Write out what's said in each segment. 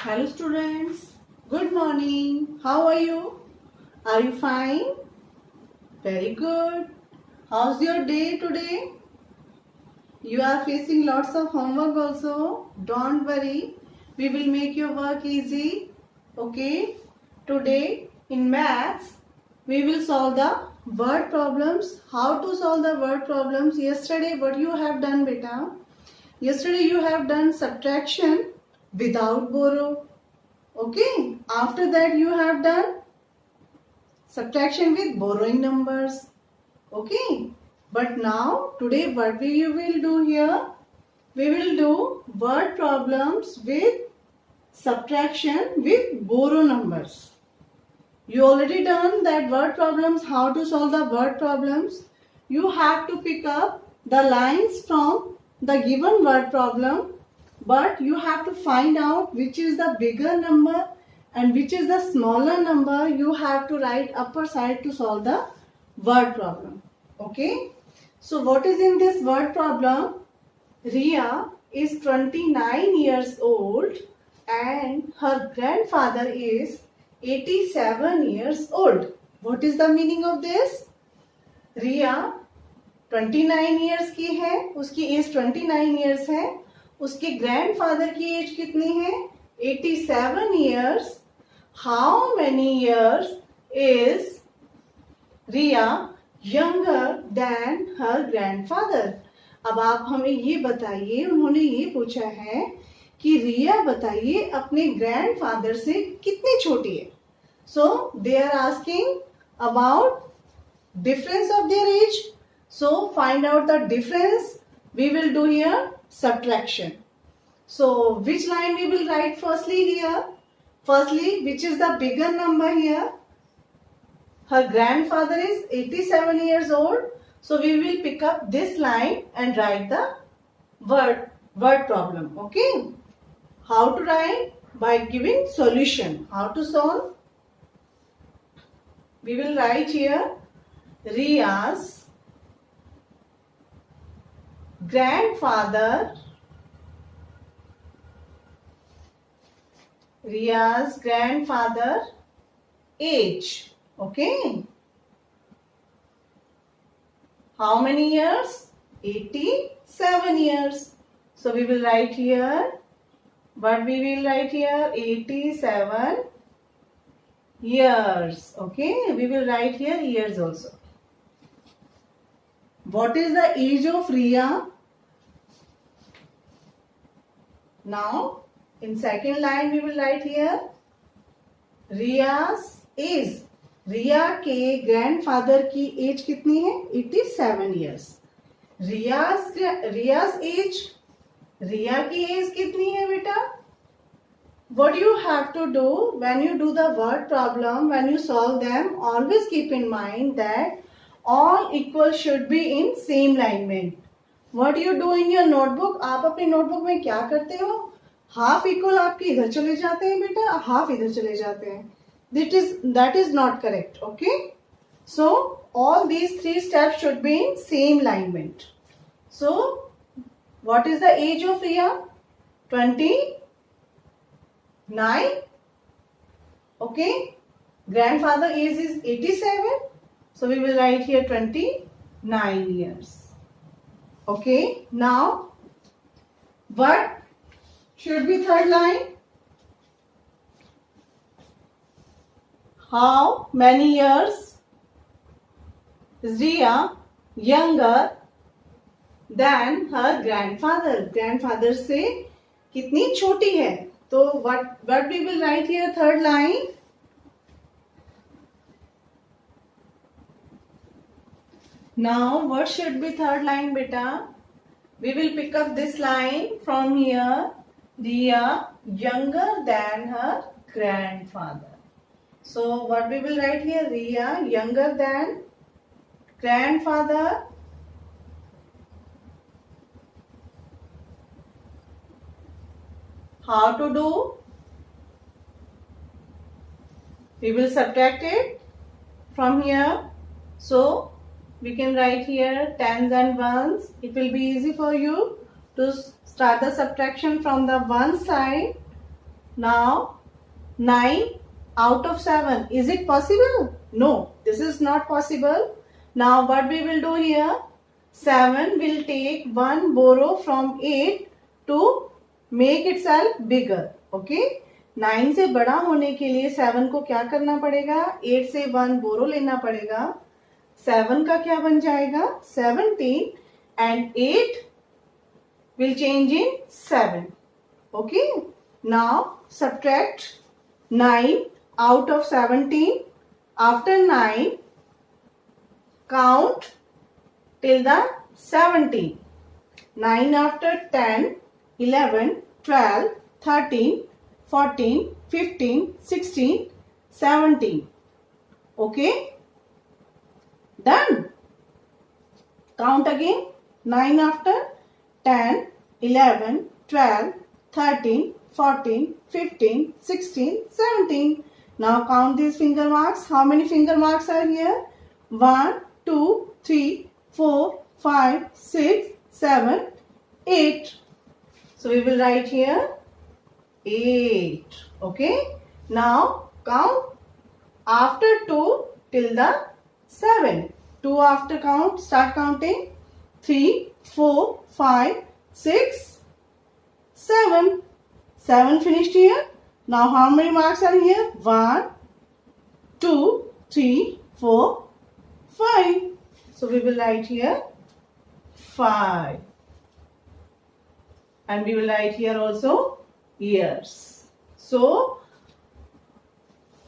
Hello students, good morning. How are you? Are you fine? Very good. How's your day today? You are facing lots of homework also. Don't worry. We will make your work easy. Okay? Today in maths, we will solve the word problems. How to solve the word problems? Yesterday what you have done beta? Yesterday you have done subtraction without borrow. Okay, after that you have done subtraction with borrowing numbers. Okay, but now today what we will do here? We will do word problems with subtraction with borrow numbers. You already done that word problems, how to solve the word problems. You have to pick up the lines from the given word problem, but you have to find out which is the bigger number and which is the smaller number. You have to write upper side to solve the word problem. Okay. So what is in this word problem? Ria is 29 years old and her grandfather is 87 years old. What is the meaning of this? Ria 29 years की है, उसकी as 29 years है, उसके grandfather की as कितनी है? 87 years. How many years is Ria younger than her grandfather? अब आप हमें ये बताइए, उन्होंने ये पूछा है कि रिया बताइए अपने ग्रैंडफादर से कितनी छोटी है. So they are asking about difference of their age. So find out the difference. We will do here subtraction. So which line we will write firstly here? Firstly, which is the bigger number here? Her grandfather is 87 years old. So we will pick up this line and write the word problem. Okay. How to write? By giving solution. How to solve? We will write here Ria's grandfather age. Okay. How many years? 87 years. So we will write here, what we will write here? 87 years. Okay. We will write here years also. What is the age of Ria? Now, in second line we will write here Ria's age. रिया के grandfather की as कितनी है? 87 years. रिया's as, रिया की as कितनी है बेटा? What you have to do when you do the word problem, when you solve them, always keep in mind that all equal should be in same alignment. What you do in your notebook? आप अपनी notebook में क्या करते हो? Half equal आपके इधर चले जाते हैं बेटा, हाफ इधर चले जाते हैं. That is not correct. Okay. So all these three steps should be in same alignment. So what is the age of Ria? 29. Okay. Grandfather age is 87. So we will write here 29 years. Okay. Now what should be third line? How many years is Ria younger than her grandfather? Grandfather से कितनी छोटी है? तो what we will write here third line? Now what should be third line beta? We will pick up this line from here. Ria younger than her grandfather. So what we will write here? Ria younger than grandfather. How to do? We will subtract it from here. So we can write here tens and ones. It will be easy for you to start the subtraction from the one side Now 9 out of 7. Is it possible? No, this is not possible. Now what we will do here? 7 will take 1 borrow from 8 to make itself bigger. Okay? 9 से बड़ा होने के लिए 7 को क्या करना पड़ेगा? 8 से 1 बोरो लेना पड़ेगा. 7 का क्या बन जाएगा? 17 and 8 will change in 7. Okay? Now subtract 9 out of 17. After 9, count till the 17. 9 after 10, 11, 12, 13, 14, 15, 16, 17. Okay? Done. Count again. 9 after 10, 11, 12, 13, 14, 15, 16, 17. Now count these finger marks. How many finger marks are here? 1, 2, 3, 4, 5, 6, 7, 8. So we will write here 8. Okay. Now count after 2 till the 7. 2 after count. Start counting. 3, 4, 5, 6, 7. 7 finished here. Now how many marks are here? 1, 2, 3, 4, 5. So we will write here 5. And we will write here also years. So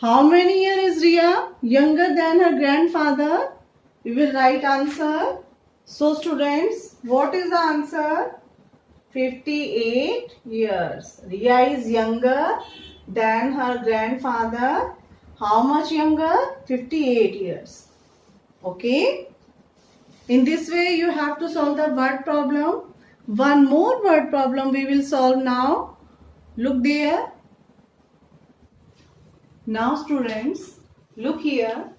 how many years is Riya younger than her grandfather? We will write answer. So students, what is the answer? 58 years. Riya is younger than her grandfather. How much younger? 58 years. Okay. In this way you have to solve the word problem. One more word problem we will solve now. Look there. Now students, look here.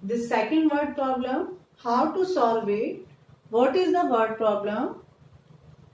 This second word problem. How to solve it? What is the word problem?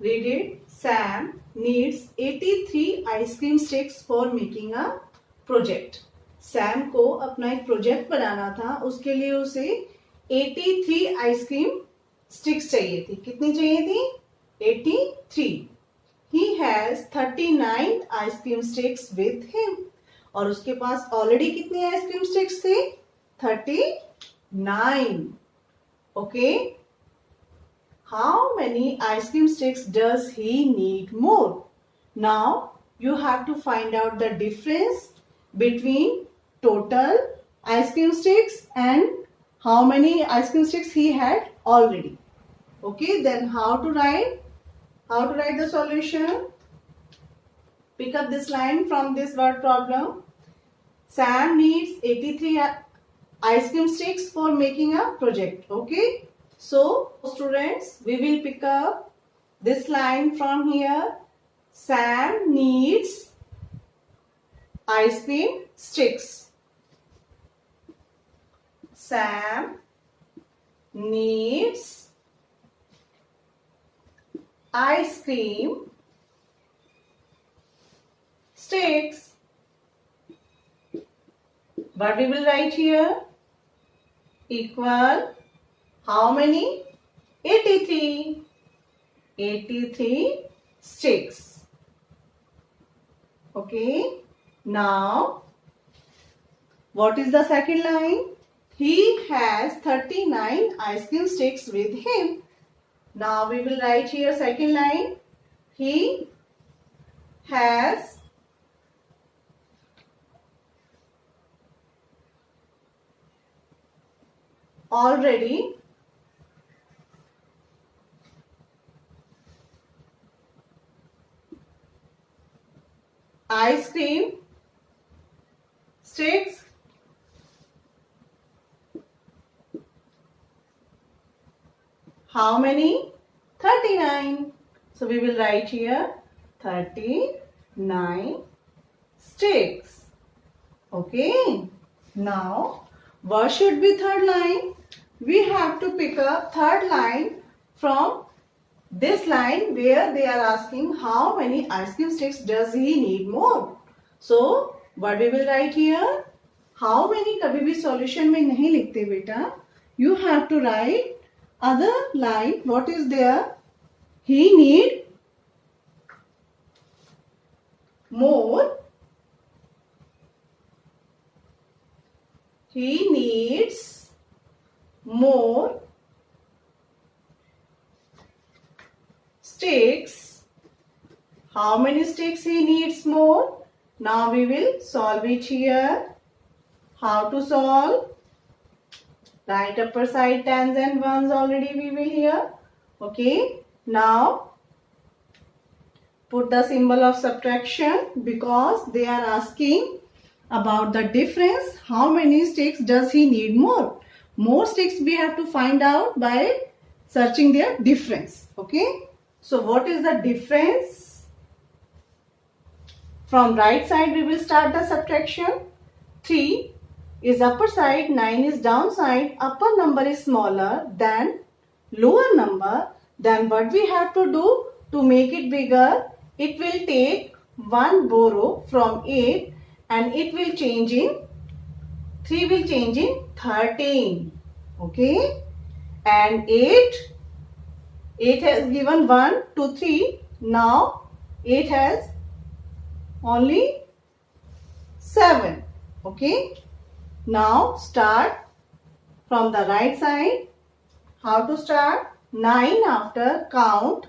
Read it. Sam needs 83 ice cream sticks for making a project. Sam को अपना एक project बनाना था, उसके लिए उसे 83 ice cream sticks चाहिए थी. कितनी चाहिए थी? 83. He has 39 ice cream sticks with him. और उसके पास ऑलरेडी कितनी आइसक्रीम स्टिक्स थे? 39. Okay. How many ice cream sticks does he need more? Now you have to find out the difference between total ice cream sticks and how many ice cream sticks he had already. Okay, then how to write? How to write the solution? Pick up this line from this word problem. Sam needs 83 ice cream sticks for making a project. Okay. So, students, we will pick up this line from here. Sam needs ice cream sticks. Sam needs ice cream sticks. What we will write here? Equal. How many? 83. 83 sticks. Okay. Now, what is the second line? He has 39 ice cream sticks with him. Now, we will write here second line. He has already ice cream sticks how many? 39. So we will write here 39 sticks. Okay. Now what should be third line? We have to pick up third line from this line where they are asking how many ice cream sticks does he need more. So what we will write here? How many कभी भी solution में नहीं लिखते बेटा. You have to write other line. What is there? He need more. He needs more sticks. How many sticks he needs more? Now we will solve it here. How to solve? Right upper side tens and ones already we will hear. Okay. Now put the symbol of subtraction because they are asking about the difference. How many sticks does he need more? More sticks we have to find out by searching their difference. Okay. So what is the difference? From right side we will start the subtraction. 3 is upper side, 9 is downside. Upper number is smaller than lower number. Then what we have to do to make it bigger? It will take 1 borrow from 8 and it will change in 3 will change in 13. Okay. And 8 has given 1, 2, 3. Now 8 has only 7. Okay. Now start from the right side. How to start? 9 after, count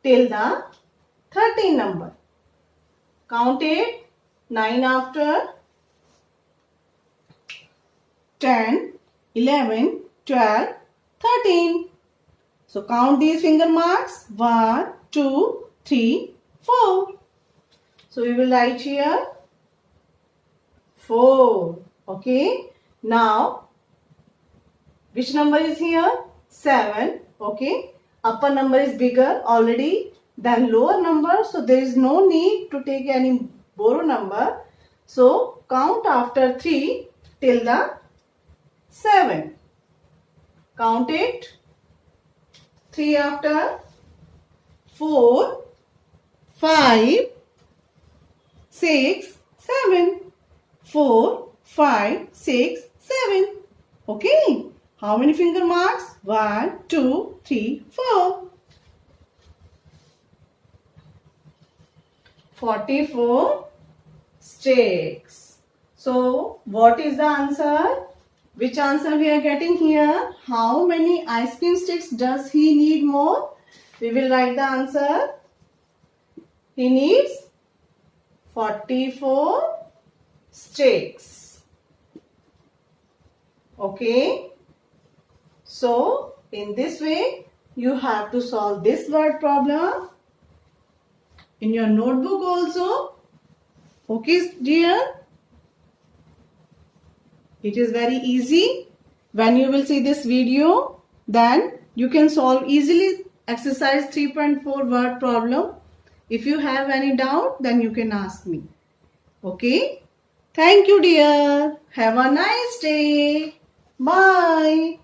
till the 13 number. Count it. 9 after, 10, 11, 12, 13. So count these finger marks. 1, 2, 3, 4. So we will write here 4. Okay. Now which number is here? 7. Okay. Upper number is bigger already than lower number. So there is no need to take any borrow number. So count after 3 till the 7. Count it. 3 after, 4, 5, 6, 7. 4, 5, 6, 7. Okay. How many finger marks? 1, 2, 3, 4. 44 sticks. So what is the answer? Which answer we are getting here? How many ice cream sticks does he need more? We will write the answer. He needs 44 sticks. Okay. So in this way you have to solve this word problem in your notebook also. Okay dear. It is very easy. When you will see this video, then you can solve easily exercise 3.4 word problem. If you have any doubt, then you can ask me. Okay. Thank you dear. Have a nice day. Bye.